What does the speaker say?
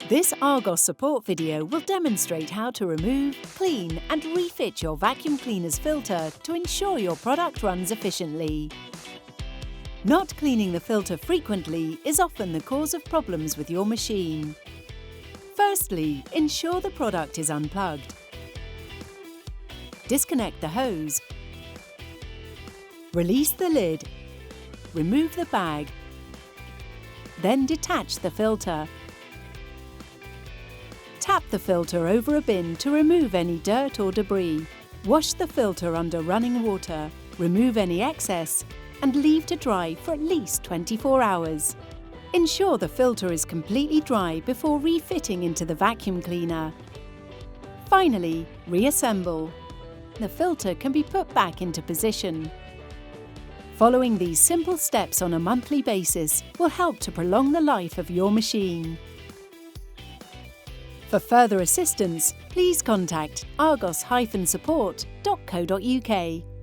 This Argos Support video will demonstrate how to remove, clean and refit your vacuum cleaner's filter to ensure your product runs efficiently. Not cleaning the filter frequently is often the cause of problems with your machine. Firstly, ensure the product is unplugged. Disconnect the hose. Release the lid. Remove the bag. Then detach the filter. Tap the filter over a bin to remove any dirt or debris. Wash the filter under running water, remove any excess, and leave to dry for at least 24 hours. Ensure the filter is completely dry before refitting into the vacuum cleaner. Finally, reassemble. The filter can be put back into position. Following these simple steps on a monthly basis will help to prolong the life of your machine. For further assistance, please contact argos-support.co.uk.